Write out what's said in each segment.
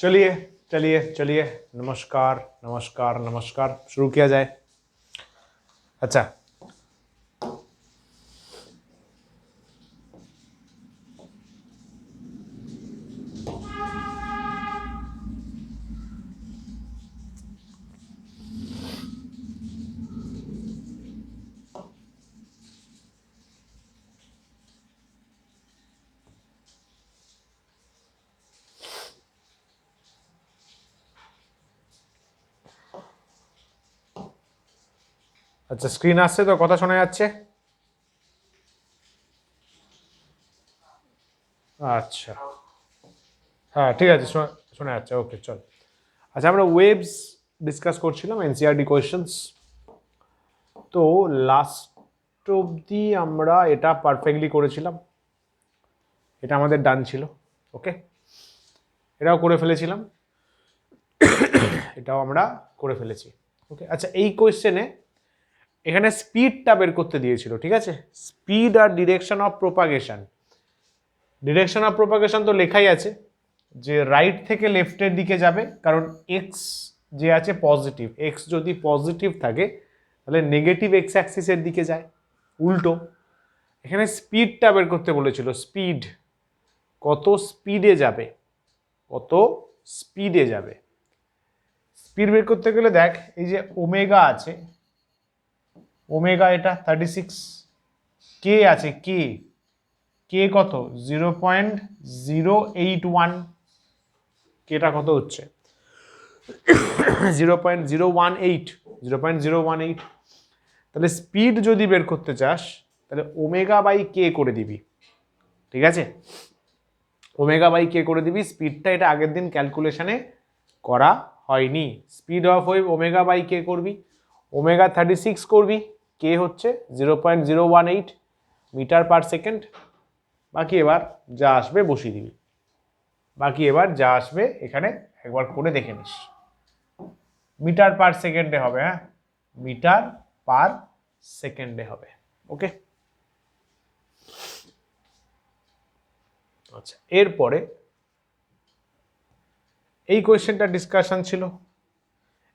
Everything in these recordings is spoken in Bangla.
चलिए चलिए चलिए, नमस्कार नमस्कार नमस्कार, शुरू किया जाए। अच्छा, আচ্ছা স্ক্রিন আসছে তো, কথা শোনা যাচ্ছে? আচ্ছা, হ্যাঁ ঠিক আছে, শোনা যাচ্ছে, ওকে চল। আচ্ছা, আমরা ওয়েভস ডিসকাস করছিলাম, এনসিআরটি কোয়েশ্চেন্স। তো লাস্ট অবধি আমরা এটা পারফেক্টলি করেছিলাম, এটা আমাদের ডান ছিল। ওকে, এটাও করে ফেলেছিলাম, এটাও আমরা করে ফেলেছি। ওকে, আচ্ছা এই কোয়েশ্চেনে এখানে স্পিডটা বের করতে দিয়েছিল, ঠিক আছে? স্পিড আর direction of propagation. Direction of propagation তো লেখাই আছে যে রাইট থেকে লেফটের দিকে যাবে, কারণ এক্স যে আছে পজিটিভ, এক্স যদি পজিটিভ থাকে তাহলে নেগেটিভ এক্স অ্যাক্সিসের দিকে যায়, উল্টো। এখানে স্পিডটা বের করতে বলেছিল, স্পিড কত স্পিডে যাবে, কত স্পিডে যাবে। স্পিড বের করতে গেলে দেখ, এই যে ওমেগা আছে, ওমেগা এটা 36, কে আছে, কে কে কত 0.081, কেটা কত হচ্ছে 0.018, 0.018। তাহলে স্পিড যদি বের করতে চাস তাহলে ওমেগা বাই কে করে দিবি, ঠিক আছে? ওমেগা বাই কে করে দিবি, স্পিডটা এটা আগের দিন ক্যালকুলেশনে করা হয়নি। Speed of wave omega by K করবি, ওমেগা 36 করবি, কে হচ্ছে 0.018 মিটার পার সেকেন্ড। বাকি এবার যা আসবে বসিয়ে দিবি, বাকি এবার যা আসবে এখানে একবার করে দেখে নিস। মিটার পার সেকেন্ডে হবে, হ্যাঁ মিটার পার সেকেন্ডে হবে। ওকে, আচ্ছা এরপরে এই কোয়েশ্চেনটা ডিসকাশন ছিল,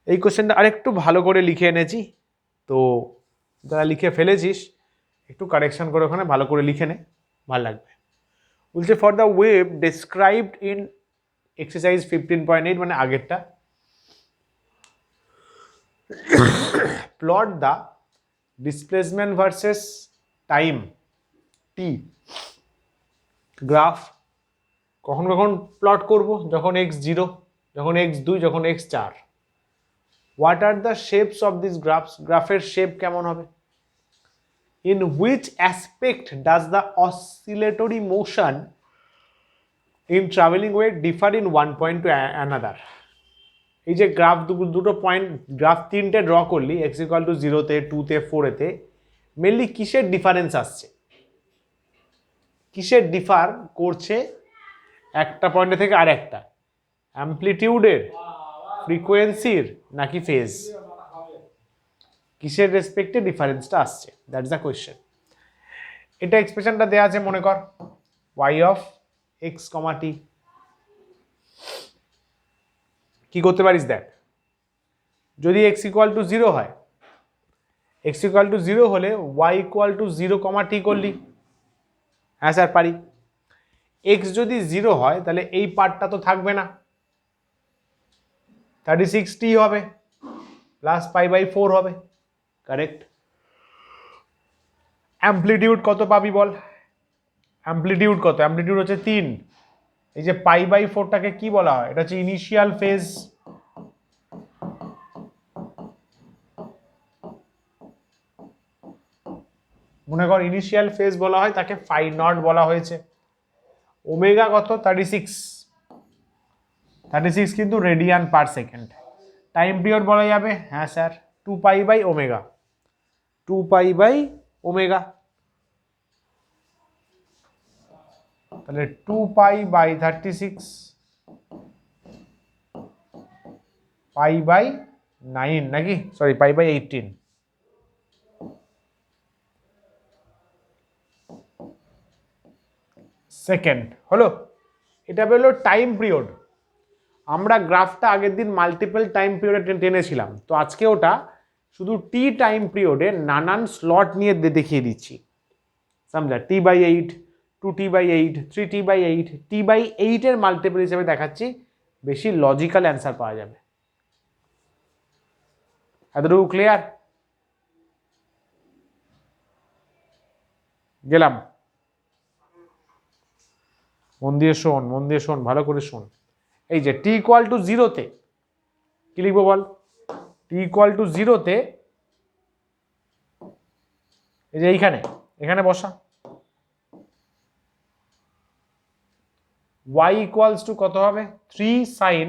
এই কোয়েশ্চেনটা আরেকটু ভালো করে লিখে এনেছি, তো যারা লিখে ফেলেছিস একটু কারেকশন করে ওখানে ভালো করে লিখে নে, ভালো লাগবে। বলছে for the wave described in exercise 15.8, মানে আগেরটা, plot the displacement versus time T graph. কখন কখন প্লট করব, যখন এক্স 0, যখন এক্স 2, যখন x 4। What are the shapes of this graphs, গ্রাফের শেপ কেমন হবে? In which aspect does the oscillatory motion in travelling wave differ in one point to another. এই যে গ্রাফ দুটো পয়েন্ট, গ্রাফ তিনটে ড্র করলি, এক্স ইকুয়াল টু 0-তে, 2-তে, 4-তে, মেনলি কিসের ডিফারেন্স আসছে, কিসের ডিফার করছে একটা পয়েন্ট থেকে আর একটা, অ্যামপ্লিটিউডের, ফ্রিকোয়েন্সির, নাকি ফেজ, কিসের রেসপেক্টে ডিফারেন্সটা আসছে, দ্যাটস দ্য কোয়েশ্চেন। এটা এক্সপ্রেশনটা দেওয়া আছে, মনে কর ওয়াই অফ এক্স কমা টি। কি করতে পারিস দেখ, যদি এক্স ইকুয়াল টু 0 হয়, এক্স ইকুয়াল টু 0 হলে ওয়াই ইকুয়াল টু 0 কমা টি করলি, হ্যাঁ স্যার পারি। এক্স যদি 0 হয় তাহলে এই পার্টটা তো থাকবে না, 36t হবে প্লাস π/4 হবে, কারেক্ট। অ্যামপ্লিটিউড কত পাবি বল, অ্যামপ্লিটিউড কত, অ্যামপ্লিটিউড হচ্ছে 3। এই যে π/4টাকে কি বলা হয়, এটা হচ্ছে ইনিশিয়াল ফেজ। মনে কর ইনিশিয়াল ফেজ বলা হয়, তাকে ফাই নট বলা হয়েছে। ওমেগা কত 36, 36 কিন্তু radian per second. Time period বলা যাবে, হ্যাঁ স্যার 2π/ওমেগা, 2π/ওমেগা। তাহলে 2π/36 π/9 নাকি, সরি π/18। সেকেন্ড হলো, এটা হলো টাইম পিরিয়ড। আমরা গ্রাফটা আগের দিন মাল্টিপল টাইম পিরিয়ডে টেনেছিলাম, তো আজকে ওটা শুধু টি টাইম পিরিয়ডে নানান স্লট নিয়ে দেখিয়ে দিচ্ছি। समझा, t/8, 2t/8, 3t/8, t/8 এর মাল্টিপল হিসেবে দেখাচ্ছি, বেশি লজিক্যাল অ্যান্সার পাওয়া যাবে। এতটুকু ক্লিয়ার? গেলাম। মন দিয়ে শোন, মন দিয়ে শোন, ভালো করে শোন। এই যে t ইকুয়াল টু 0-তে কি লিখবো বল? t ইকুয়াল টু 0-তে এই যে এখানে বসা, y ইকুয়ালস টু কত হবে? 3 sin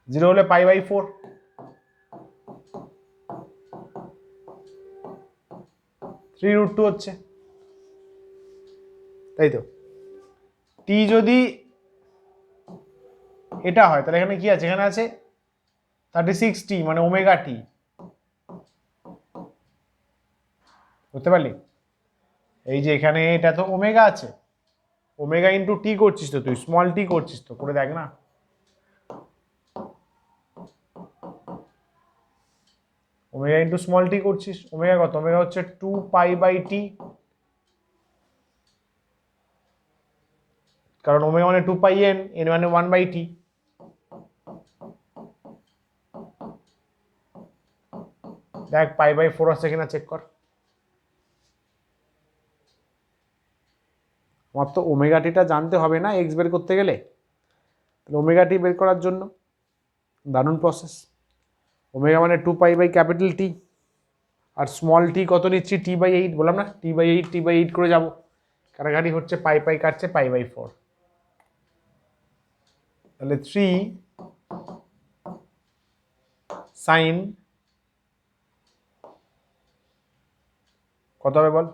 0 হলে π/4, 3√2 হচ্ছে, তাই তো। t যদি এটা হয় তাহলে এখানে কি আছে? এখানে আছে 36t, মানে ওমেগা টি, বুঝতে পারলি? এই যে এখানে এটা তো ওমেগা আছে, ওমেগা ইন্টু টি করছিস তো তুই, স্মল টি করছিস তো, করে দেখ না। ওমেগা ইন্টু স্মল টি করছিস, ওমেগা কত? ওমেগা হচ্ছে 2π/t, কারণ ওমেগা মানে 2πn, n মানে 1/t। দেখ π/4 আসছে কিনা চেক কর। আমার তো ওমেগা টিটা জানতে হবে না এক্স বের করতে গেলে, তাহলে ওমেগা টি বের করার জন্য দারুণ প্রসেস। ওমেগা মানে 2π/T, আর স্মল টি কত নিচ্ছি? t/8, বললাম না t/8 করে যাব, কাটাকাটি হচ্ছে, পাই কাটছে, π/4, তাহলে 3 sin কত হবে বল?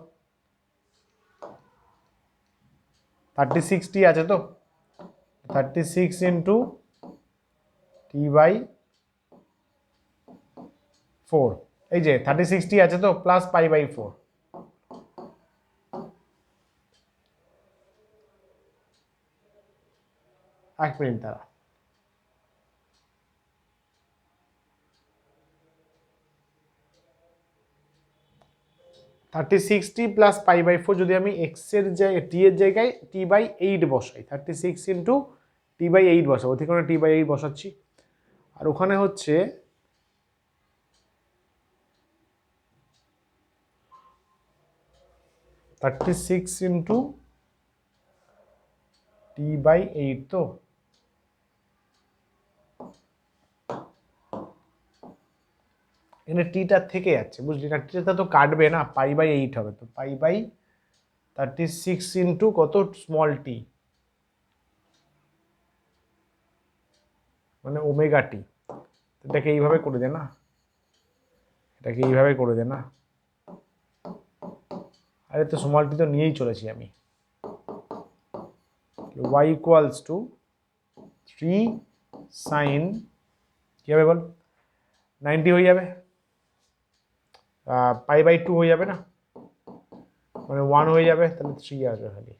36t আছে তো, 36 ইন্টু t/4, এই যে 36t আছে তো, প্লাস π/4, এক মিনিট দ্বারা, $36t প্লাস π/4 যদি আমি এক্স এর জায়গায় টি এর জায়গায় t/8 বসাই, 36 ইন্টু t/8 বসাবো, ঠিক আছে? t/8 বসাচ্ছি, আর ওখানে হচ্ছে 36 ইন্টু t/8, তো এখানে টিটা থেকে যাচ্ছে, বুঝলি না? টিটা তো কাটবে না, π/8 হবে, তো π/36 ইন্টু কত? স্মল টি, মানে ওমেগা টি। এটাকে এইভাবে করে দে না, এটাকে এইভাবে করে দে না। আরে তো স্মল টি তো নিয়েই চলেছি আমি। y ইকুয়ালস টু 3 sin, কি হবে বল? 90 হয়ে যাবে, π/2 হয়ে যাবে না, মানে 1 হয়ে যাবে, তাহলে 3 আসবে খালি।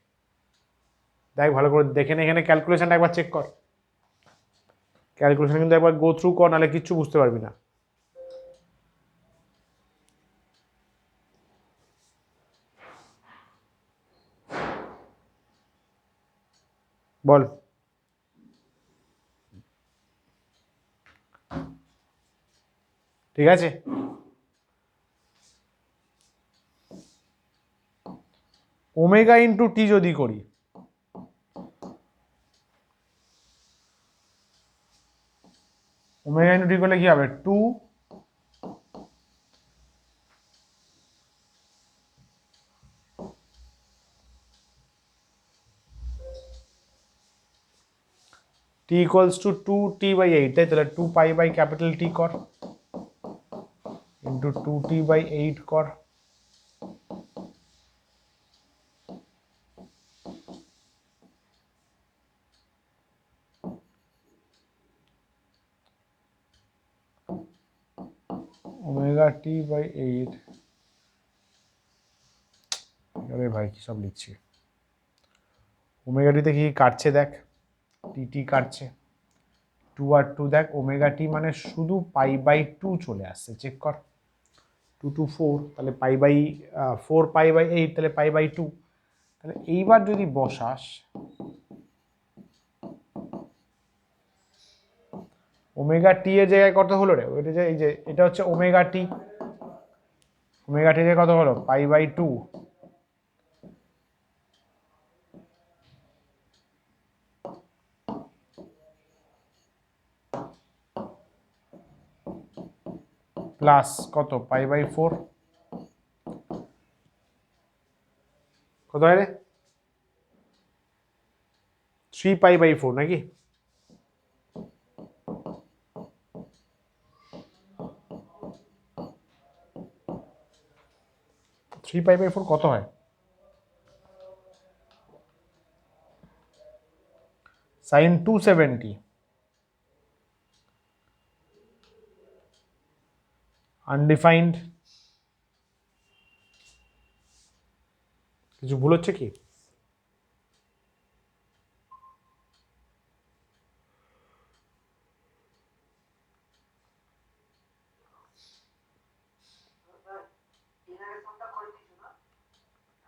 দেখ ভালো করে দেখে নে, এখানে ক্যালকুলেশনটা একবার চেক কর, ক্যালকুলেশন কিন্তু একবার গো থ্রু কর, নাহলে কিচ্ছু বুঝতে পারবি না। বল। ঠিক আছে, ওমেগা ইন্টু টি যদি করি, ওমেগা ইন্টু টি করলে কি হবে? 2 t ইকুয়ালস টু 2t/8, তাই তাহলে 2π/T কর ইন্টু 2t/8 কর, ওমেগা t/8। আরে ভাই কি সব লিখছি, ওমেগা টিতে কি কাটছে দেখ, টি কাটছে, 2 আর 2 দেখ ওমেগা টি মানে শুধু π/2 চলে আসছে, চেক কর, 2 to 4, তাহলে π/4 π/8, তাহলে π/2। তাহলে এইবার যদি বসাস ওমেগা টি এর জায়গায় কত হলো রে, ওইটা যে এই যে এটা হচ্ছে ওমেগা টি জায়গায় কত হলো, π/2 প্লাস কত π/4, কত হয় রে, 3 π/4 নাকি, থ্রি π/4 কত হয়, sin 270, আনডিফাইন্ড, কিছু ভুল হচ্ছে কি,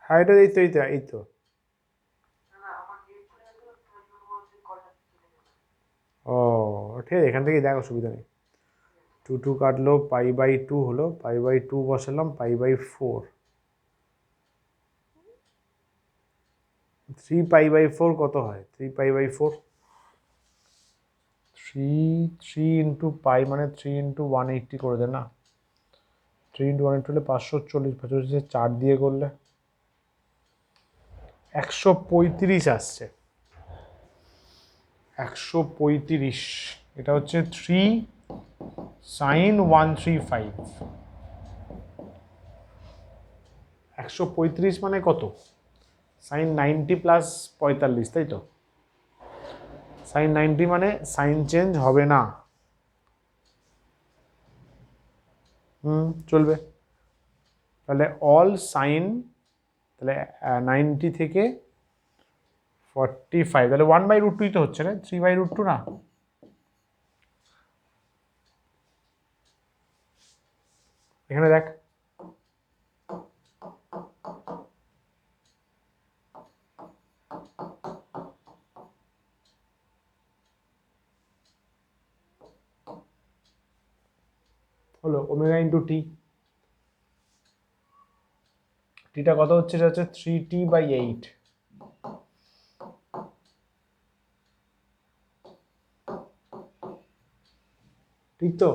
হ্যাঁ এটা এই তো ও ঠিক আছে, এখান থেকেই দেখ, অসুবিধা নেই। 2 কাটলো, π/2 হলো, π/2 বসালাম, π/4, 3 π/4 কত হয়, 3 π/4, 3 ইন্টু পাই মানে 3 ইন্টু 180 করে দে না, 3 ইন্টু 180 হলে 540, 540 4 দিয়ে করলে 135 আসছে, 135, এটা হচ্ছে 3 sin 135, 135 মানে কত, sin 90 প্লাস 45, তাই তো, sin 90 মানে সাইন চেঞ্জ হবে না, চলবে, তাহলে অল সাইন, তাহলে 90 থেকে 45, তাহলে 1/√2 তো হচ্ছে না, 3/√2 না, এখানে দেখ হলো ওমেগা ইন্টু টি, টিটা কত হচ্ছে, এটা হচ্ছে 3t/8, ঠিক তো,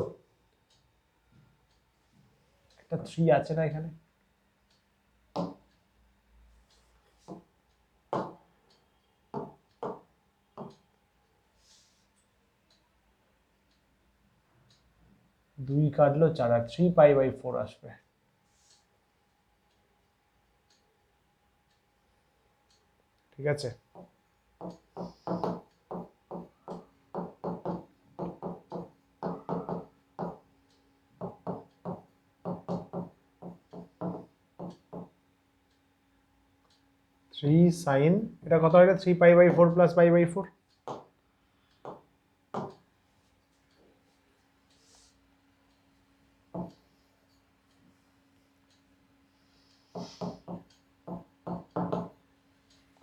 একটা 3 আছে না এখানে, দুই কাটলো 4 আর 3 π/4 আসবে, ঠিক আছে, থ্রি সাইন, এটা কত হয়, 3 π/4 প্লাস π/4,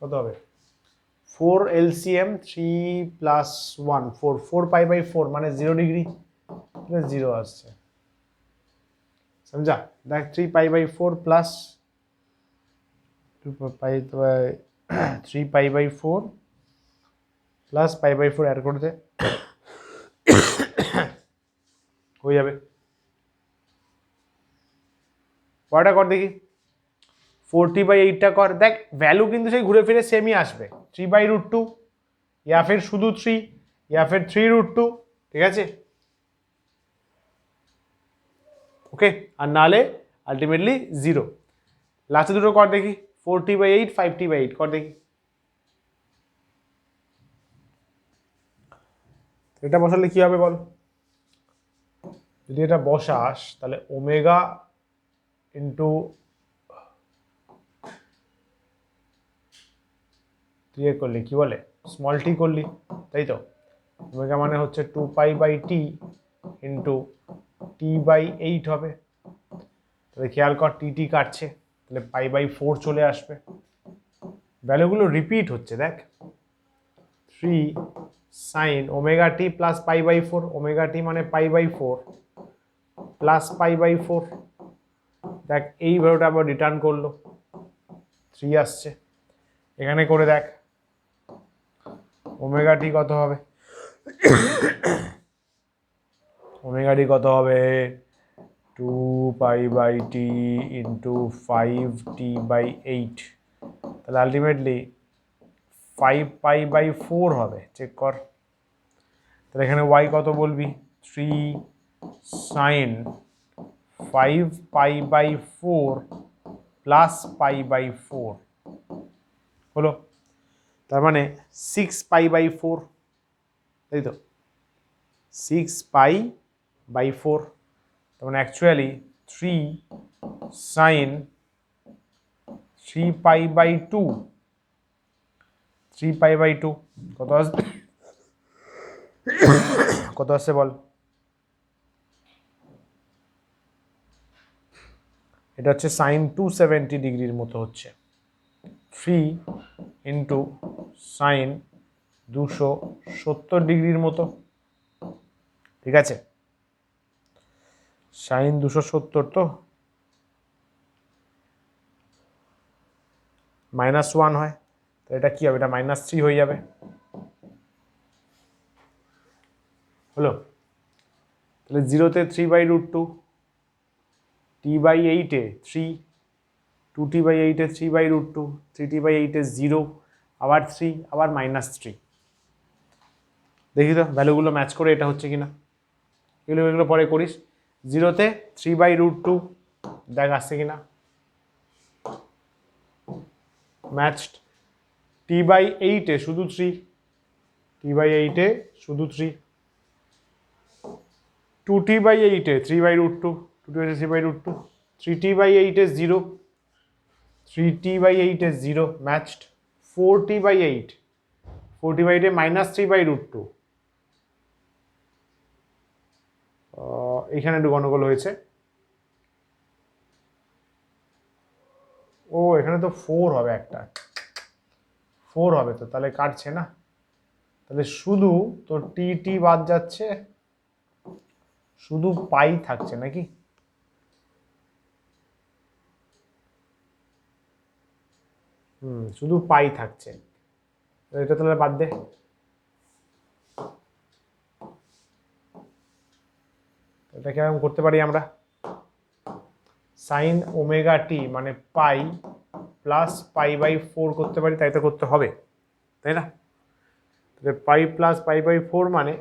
কত হবে, 4 LCM 3 প্লাস 1 4, 4 π/4 মানে 0 ডিগ্রি, 0 আসছে, समझा, দেখ 3 π/4 প্লাস 3 π/4 প্লাস π/4 অ্যাড করে দে, হয়ে যাবে, কয়টা কর দেখি, 40/8টা কর, দেখ ভ্যালু কিন্তু সেই ঘুরে ফিরে সেমই আসবে, 3/√2 या फिर শুধু 3 या फिर 3√2, ঠিক আছে, ওকে, আর নালে আলটিমেটলি 0, লাস্টে দুটো কর দেখি, 40/8 5t/8 কর দেখি, এটা বসালে কি হবে বল, যদি এটা বসাস তাহলে ওমেগা ইন্টু তুই এ করলি কি বলে স্মল টি করলি, তাই তো? ওমেগা মানে হচ্ছে 2π/t ইন্টু t/8 হবে। তাহলে খেয়াল কর টি কাটছে, তাহলে π/4 চলে আসবে। ভ্যালুগুলো রিপিট হচ্ছে দেখ, 3 sin ω t প্লাস π/4, ω t মানে π/4 প্লাস π/4। দেখ এই ভ্যালুটা আবার রিটার্ন করলো, 3 আসছে। এখানে করে দেখ ω t কত হবে, ω t কত হবে 2π/t ইন্টু 5t/8, তাহলে আলটিমেটলি 5π/4 হবে। চেক কর, তাহলে এখানে y কত বলবি, 3 sin 5π/4 প্লাস π/4 হলো, তার মানে 6π/4, তাই তো? 6π/4, তার মানে অ্যাকচুয়ালি 3 sin 3π/2, 3π/2 কত আসবে, কত আসছে বল? এটা হচ্ছে সাইন 270 ডিগ্রির মতো হচ্ছে, 3 ইন্টু সাইন 270 ডিগ্রির মতো, ঠিক আছে? সাইন 270 তো -1 হয়, তো এটা কি হবে, এটা -3 হয়ে যাবে, হলো? তাহলে 0-তে 3/√2, t/8-এ 3, 2t/8-এ 3/√2, 3t/8-এ 0, আবার 3, আবার -3। দেখি তো ভ্যালুগুলো ম্যাচ করে এটা হচ্ছে কিনা, এগুলো পরে করিস। 0-তে 3/√2 দেখ আসছে কিনা, ম্যাচড। t/8-এ শুধু 3, t/8-এ শুধু 3, 2t/8-এ 3/√2, 2t/8-এ 3/√2, 3t/8-এ 0, 3t/8-এ 0 ম্যাচড। 4t/8, 4t/8-এ -3/√2, এখানে একটু গন্ডগোল হয়েছে। ও এখানে তো 4 হবে, একটা 4 হবে তো, তাহলে কাটছে না, তাহলে শুধু তোর টি বাদ যাচ্ছে, শুধু পাই থাকছে নাকি? শুধু পাই থাকছে, এটা তাহলে বাদ দে। এটা কেমন করতে পারি আমরা, সাইন ω t মানে পাই প্লাস π/4 করতে পারি, তাই তো করতে হবে, তাই না? তাহলে পাই প্লাস π/4 মানে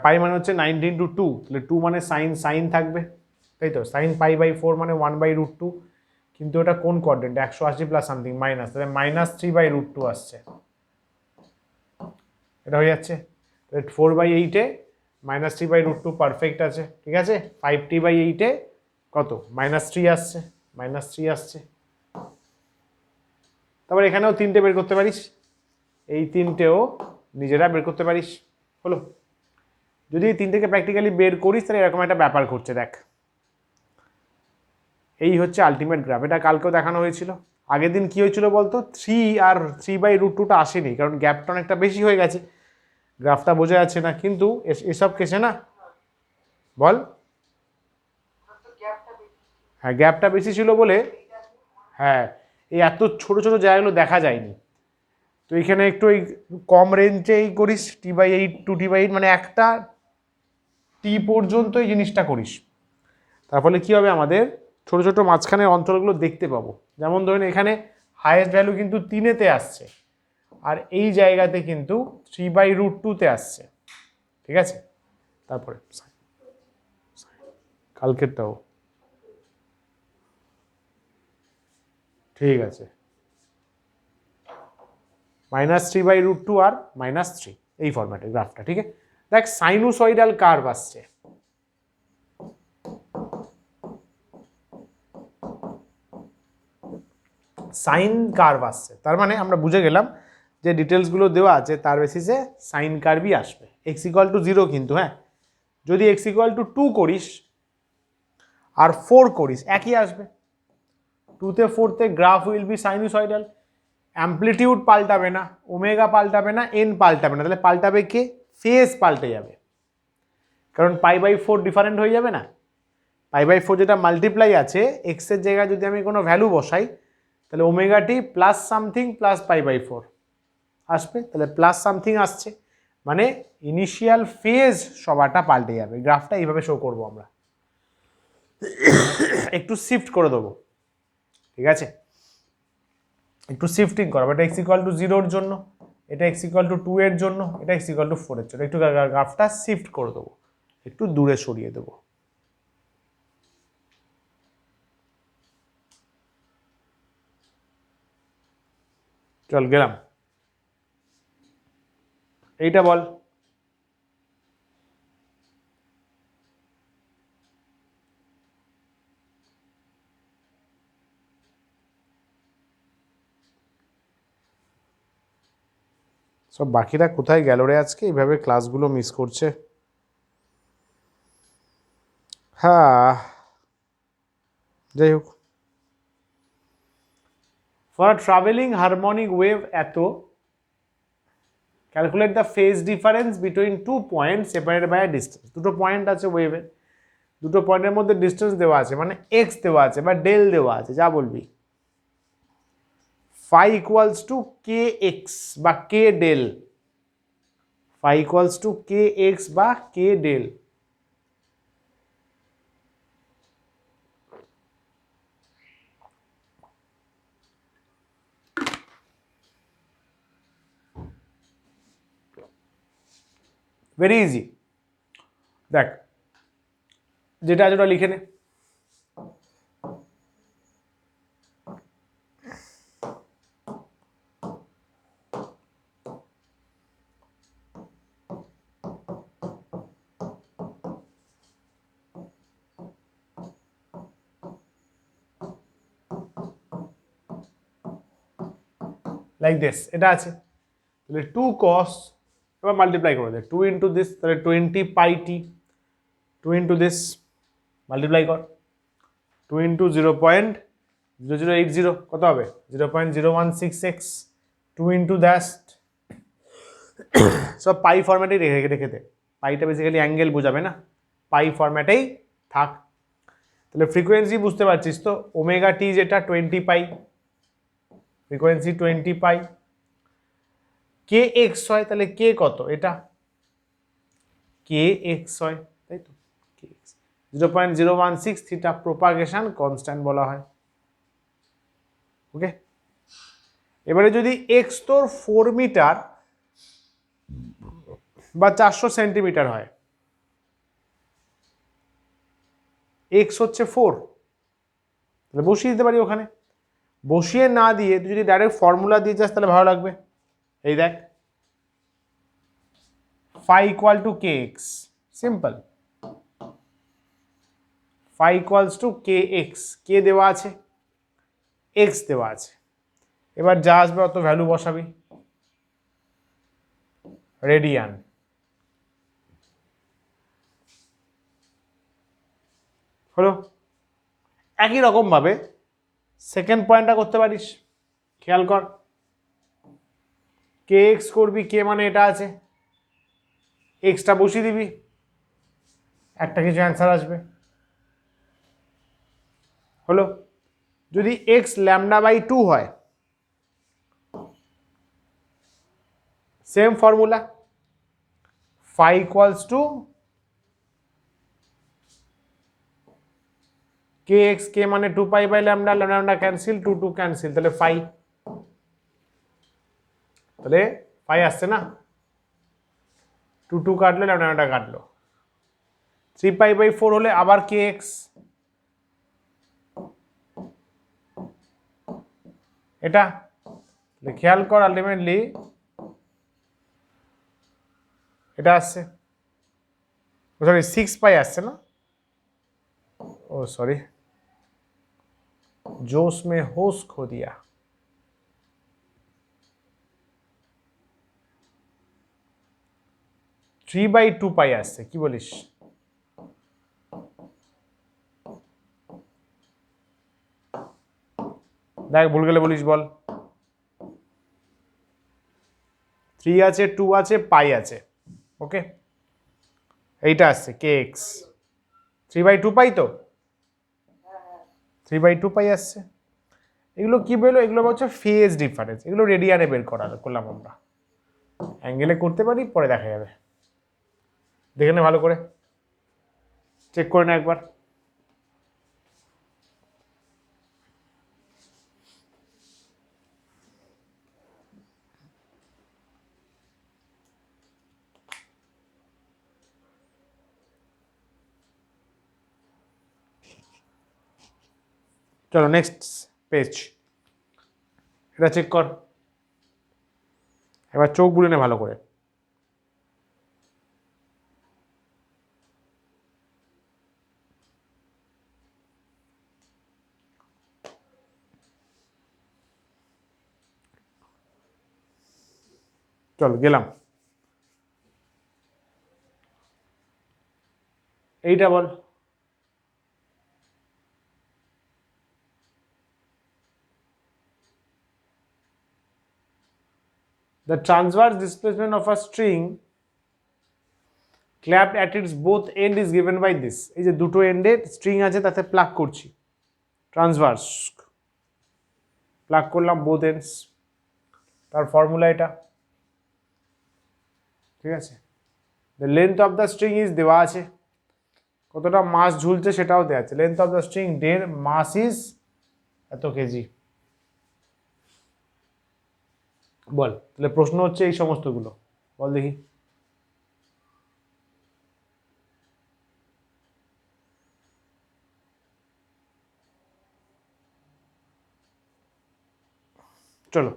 পাই মানে হচ্ছে 90 × 2, তাহলে 2 মানে সাইন থাকবে, তাই তো? সাইন π/4 মানে 1/√2, কিন্তু ওটা কোন কোয়াড্রেন্ট, 180 প্লাস সামথিং মাইনাস, তাহলে -3/√2 আসছে, এটা হয়ে যাচ্ছে। 4/8-এ -3/√2 পারফেক্ট আছে, ঠিক আছে? 5t/8-এ কত, -3 আসছে, -3 আসছে। তারপর এখানেও 3টে বের করতে পারিস, এই 3টেও নিজেরা বের করতে পারিস, হলো? যদি এই 3টেকে প্র্যাকটিক্যালি বের করিস তাহলে এরকম একটা ব্যাপার ঘটছে, দেখ এই হচ্ছে আলটিমেট গ্রাফ। এটা কালকেও দেখানো হয়েছিল। আগের দিন কি হয়েছিল বলতো, 3 আর 3/√2টা আসেনি, কারণ গ্যাপটা অনেকটা বেশি হয়ে গেছে, গ্রাফটা বোঝা যাচ্ছে না। কিন্তু এসব কেসে না, বল, হ্যাঁ গ্যাপটা বেশি ছিল বলে, হ্যাঁ এই এত ছোট ছোট জায়গাগুলো দেখা যায়নি। তো এখানে একটু এই কম রেঞ্জেই করিস, t/8, 2t/8 মানে একটা টি পর্যন্ত এই জিনিসটা করিস, তার ফলে কী হবে, আমাদের ছোট ছোট মাঝখানের অঞ্চলগুলো দেখতে পাবো। যেমন ধরুন এখানে হাইয়েস্ট ভ্যালু কিন্তু 3-এতে আসছে, আর এই জায়গাতে কিন্তু 3/√2-তে আসছে, ঠিক আছে? তারপরে কালকেরটাও ঠিক আছে, -3/√2 আর -3, এই ফরম্যাটে গ্রাফটা, ঠিক আছে? দেখ সাইনুসয়েডাল কার্ভ আসছে, সাইন কার্ভ আসছে, তার মানে আমরা বুঝে গেলাম যে ডিটেলসগুলো দেওয়া আছে তার বেসিসে সাইন কার্ভই আসবে। এক্স ইকুয়াল টু 0 কিন্তু, হ্যাঁ, যদি এক্স ইকুয়াল টু 2 করিস আর 4 করিস একই আসবে। 2 তে 4তে গ্রাফ উইল বি সাইনুসয়েডাল, অ্যাম্পলিটিউড পাল্টাবে না, ওমেগা পাল্টাবে না, এন পাল্টাবে না, তাহলে পাল্টাবে কে? ফেজ পাল্টে যাবে, কারণ π/4 ডিফারেন্ট হয়ে যাবে না। π/4 যেটা মাল্টিপ্লাই আছে, এক্সের জায়গায় যদি আমি কোনো ভ্যালু বসাই তাহলে omega t plus something plus π/4 আসবে, তাহলে প্লাস সামথিং আসছে মানে ইনিশিয়াল ফেজ সবাটা পাল্টে যাবে। গ্রাফটা এইভাবে শো করবো আমরা, একটু শিফট করে দেবো, ঠিক আছে, একটু শিফটিং করবো। এটা এক্স ইকুয়াল টু 0-র জন্য, এটা এক্স ইকুয়াল টু 2 এর জন্য, এটা এক্স ইকুয়াল টু 4 এর জন্য, একটু গ্রাফটা শিফট করে দেবো, একটু দূরে সরিয়ে দেবো। চল গেলাম, এইটা বল। সব বাকিরা কোথায় গেল রে আজকে, এইভাবে ক্লাসগুলো মিস করছে। হ্যাঁ, যাই হোক, ফর ট্রাভেলিং হারমোনিক ওয়েভ এত, calculate the phase difference between 2 point separated by a distance. দুটো পয়েন্ট আছে ওয়েভের, দুটো পয়েন্টের মধ্যে ডিস্টেন্স দেওয়া আছে, মানে এক্স দেওয়া আছে বা ডেল দেওয়া আছে, যা বলবি। phi equals to k x বা k del, phi equals to k x বা কে ডেল। ভেরি ইজি, দেখ যেটা আছে ওটা লিখে নে। লাইক দিস, এটা আছে, তাহলে 2 cos, এবার মাল্টিপ্লাই করে দে, 2 ইন্টু দিস, তাহলে 20 পাই টি, 2 ইন্টু দিস, মাল্টিপ্লাই কর, 2 ইন্টু 0.0080 কত হবে? 0.016x, 2 ইন্টু দ্যাট, সব পাই ফরম্যাটেই রেখে দে, পাইটা বেসিক্যালি অ্যাঙ্গেল বোঝাবে না, পাই ফরম্যাটেই থাক। তাহলে ফ্রিকোয়েন্সি বুঝতে পারছিস তো, ওমেগা টি যেটা 20 পাই, ফ্রিকোয়েন্সি 20 পাই, কে এক্স হয়, তাহলে কে কত? এটা কে এক্স হয়, তাই তো, কে এক্স 0.016 থিটা প্রোপাগেশন কনস্ট্যান্ট বলা হয়। ওকে, এবারে যদি এক্স তোর 4 মিটার বা 400 সেন্টিমিটার হয়, এক্স হচ্ছে 4, তাহলে বসিয়ে দিতে পারি ওখানে। বসিয়ে না দিয়ে তুই যদি ডাইরেক্ট ফর্মুলা দিয়ে যাস তাহলে ভালো লাগবে। এই দেখ, phi equal to k x, simple, phi equals to k x, k দেওয়া আছে, এক্স দেওয়া আছে, এবার যা আসবে অত ভ্যালু বসাবি, রেডিয়ান। হলো, একই রকম ভাবে সেকেন্ড পয়েন্টটা করতে পারিস, খেয়াল কর, কে এক্স করবি, কে মানে এটা আছে, এক্সটা বসিয়ে দিবি, একটা কিছু অ্যান্সার আসবে। হলো, যদি এক্স λ/2 হয়, same formula, phi equals to k x, k মানে 2 pi by lambda, lambda cancel, 2 2 cancel, তাহলে phi, তাহলে phi আসছে না, 2 2 কাটলো, ল্যামডা কাটলো, 3 পাই বাই 4 হলে আবার কে এক্স, এটা খেয়াল কর, আলটিমেটলি এটা আসছে, সরি 6 পাই আসছে না, ও সরি, जोश में होश खो दिया। 3/2 পাই আসছে, কি বলিস? দেখ ভুল গেলে বলিস, বল। 3 আছে, 2 আছে, পাই আছে, ওকে। এইটা আসছে kx, 3/2 পাই তো, 3/2 পাই আসছে। এগুলো কি বেরোলো? এগুলো হচ্ছে ফেজ ডিফারেন্স, এগুলো রেডিয়ানে বের করলাম আমরা। অ্যাঙ্গেলে করতে পারি, পরে দেখা যাবে। দেখে নে ভালো করে, চেক করে নে একবার। চলো নেক্সট পেজ, এটা চেক কর। এবার চোখ বুলে নে ভালো করে। চল গেলাম, এইটা বল। The transverse displacement of a string clamped at its both end is given by this. এই যে দুটো এন্ডে স্ট্রিং আছে, তাতে প্লাগ করছি, ট্রান্সভার্স প্লাগ করলাম বোথ এন্ডস, তার ফর্মুলা এটা, ঠিক আছে। The length of the string is দেওয়া আছে, কতটা মাস ঝুলছে সেটাও দেওয়া আছে। Length of the string 1.5, mass is এত কেজি। বল, তাহলে প্রশ্ন হচ্ছে এই সমস্তগুলো, বল দেখি। চলো,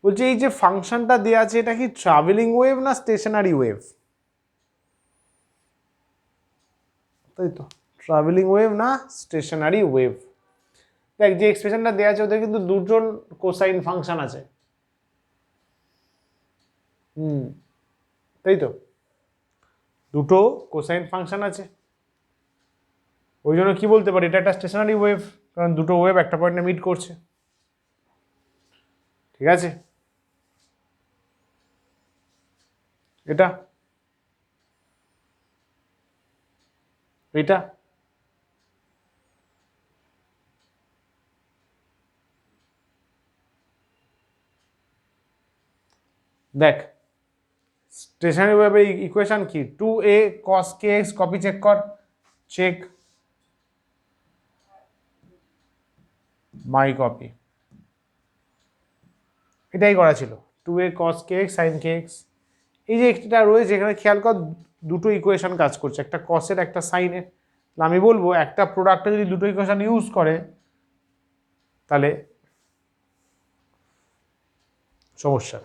বলছি এই যে ফাংশনটা দেওয়া আছে, এটা কি ট্রাভেলিং ওয়েভ না স্টেশনারি ওয়েভ? তাই তো, ট্রাভেলিং ওয়েভ না স্টেশনারি ওয়েভ। দেখ যে এক্সপ্রেশনটা দেওয়া আছে, ওদের কিন্তু দুজন কোসাইন ফাংশন আছে। তাই তো, দুটো কোসাইন ফাংশন আছে, ওই জন্য কি বলতে পারি, এটা একটা স্টেশনারি ওয়েভ, কারণ দুটো ওয়েভ একটা পয়েন্টে মিট করছে, ঠিক আছে। এটা, এটা, দেখ স্টেশনারি ওয়েভের ইকুয়েশন কি, 2a cos kx, copy check কর, চেক মাই কপি, এটাই করা ছিল, 2a cos kx sin kx। এই যে একটা রয়েছে এখানে, খেয়াল কর দুটো ইকুয়েশন কাজ করছে, একটা কসের একটা সাইনের। আমি বলবো একটা প্রোডাক্টে যদি দুটো ইকুয়েশন ইউজ করে তাহলে সমস্যা।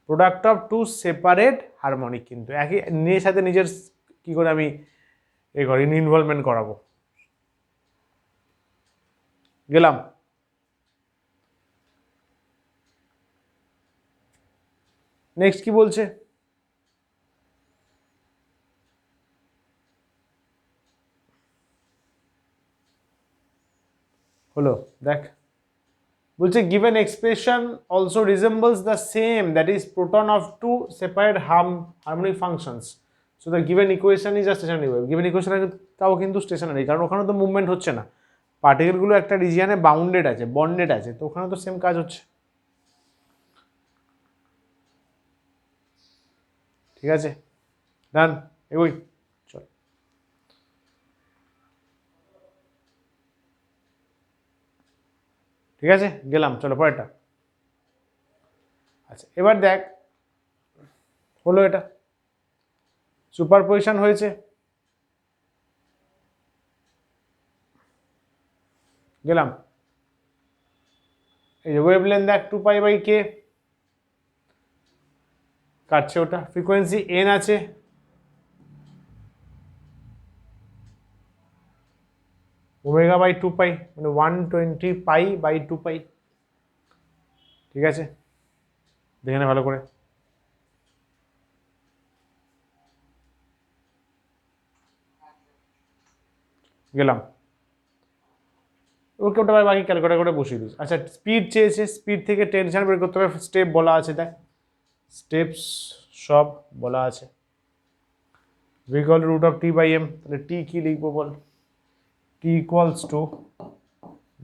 Product of two separate harmonic, কিন্তু একই নিজের সাথে নিজের কি করে আমি এ করি, ইনভলভমেন্ট করাবো। গেলাম, নেক্সট কি বলছে, হলো দেখ, বলছে given expression also resembles the same, that is proton of two separate harmonic functions, so the given equation is a stationary wave. given equation তাও কিন্তু স্টেশনারি, কারণ ওখানে তো মুভমেন্ট হচ্ছে না, পার্টিকেলগুলো একটা রিজিয়নে বাউন্ডেড আছে, বন্ডেড আছে, তো ওখানে তো সেম কাজ হচ্ছে, ঠিক আছে। ডান, এগোই, চল। ঠিক আছে, গেলাম, চলো পরেরটা। আচ্ছা এবার দেখ, হলো এটা সুপারপজিশন হয়েছে, গেলাম, এই যে ওয়েভলেন্থ দেখ 2π/k, কাটছে ওটা, ফ্রিকোয়েন্সি n আছে, ω/2π, মানে 120π/2π, ঠিক আছে। দেখে নে ভালো করে, গেলাম, ওকে ওটা বাকি ক্যালকুলেটার করে বসিয়ে দিস। আচ্ছা স্পিড চেয়েছে, স্পিড থেকে টেনশন বের করতে হবে, স্টেপ বলা আছে, দেখ স্টেপস সব বলা আছে। V equal to root of T by m, তাহলে টি কি লিখবো বল, T equals to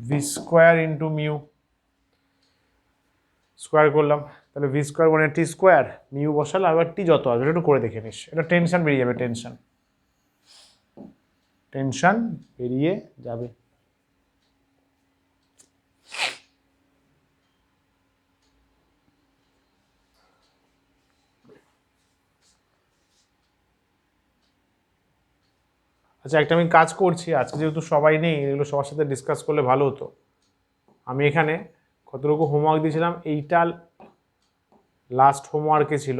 v square into mu, square করলাম, তাহলে ভি স্কোয়ার মানে টি স্কোয়ার, মিউ বসালাম, আবার টি যত আসবে একটু করে দেখে নিস, এটা টেনশন বেরিয়ে যাবে, টেনশন টেনশন বেরিয়ে যাবে। আচ্ছা একটা আমি কাজ করছি, আজকে যেহেতু সবাই নেই, এগুলো সবার সাথে ডিসকাস করলে ভালো হতো। আমি এখানে কতটুকু হোমওয়ার্ক দিয়েছিলাম, এইটা লাস্ট হোমওয়ার্কে ছিল,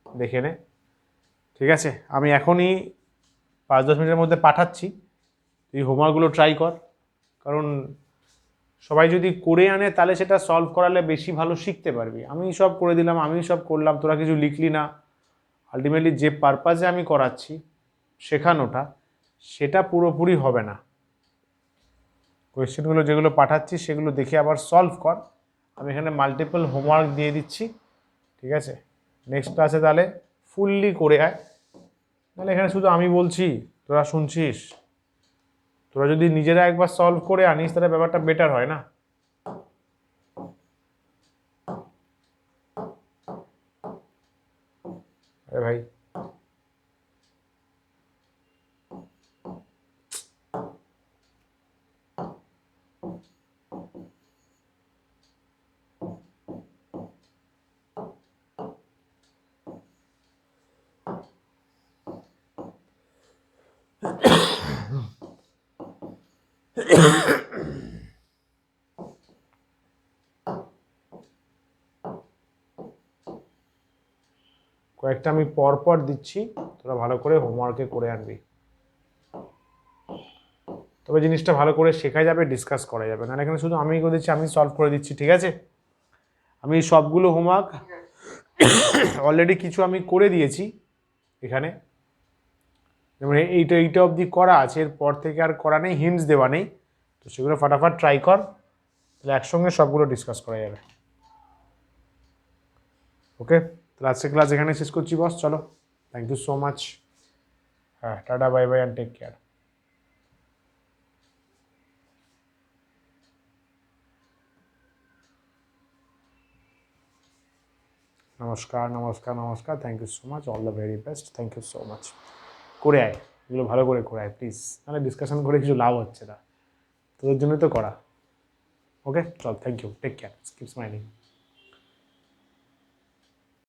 দেখে নে, ঠিক আছে? আমি এখনই 5-10 মিনিটের মধ্যে পাঠাচ্ছি, তুই হোমওয়ার্কগুলো ট্রাই কর, কারণ সবাই যদি করে আনে তাহলে সেটা সলভ করালে বেশি ভালো শিখতে পারবি। আমি সব করে দিলাম, আমি সব করলাম, তোরা কিছু লিখলি না, আলটিমেটলি যে পারপাসে আমি করাচ্ছি শেখানোটা, সেটা পুরোপুরি হবে না। কোয়েশ্চেনগুলো যেগুলো পাঠাচ্ছি সেগুলো দেখে আবার সলভ কর। আমি এখানে মাল্টিপল হোমওয়ার্ক দিয়ে দিচ্ছি, ঠিক আছে? নেক্সট ক্লাসে তাহলে ফুললি করে আয়, তাহলে এখানে শুধু আমি বলছি, তোরা শুনছিস, তোরা যদি নিজেরা একবার সলভ করে আনিস তাহলে ব্যাপারটা বেটার হয় না? আরে ভাই কয়েকটা আমি পর দিচ্ছি, তোরা ভালো করে হোমওয়ার্কে করে আনবি, তবে জিনিসটা ভালো করে শেখা যাবে, ডিসকাস করা যাবে। না এখানে শুধু আমি করে দিচ্ছি, আমি সলভ করে দিচ্ছি, ঠিক আছে? আমি সবগুলো হোমওয়ার্ক অলরেডি কিছু আমি করে দিয়েছি এখানে, যেমন এইটা অবধি করা আছে, এরপর থেকে আর করা নেই, হিন্টস দেওয়া নেই, তো সেগুলো ফাটাফাট ট্রাই কর, তাহলে একসঙ্গে সবগুলো ডিসকাস করা যাবে। ওকে, তাহলে আজকে ক্লাস এখানে শেষ করছি বস, চলো, থ্যাংক ইউ সো মাচ, হ্যাঁ tata bye bye and take care. নমস্কার নমস্কার নমস্কার, thank you so much, all the very best, thank you so much. করে আয়, এগুলো ভালো করে আয় প্লিজ, নাহলে ডিসকাশন করে কিছু লাভ হচ্ছে না, তোদের জন্যই তো করা। ওকে চল, thank you, take care, keep smiling.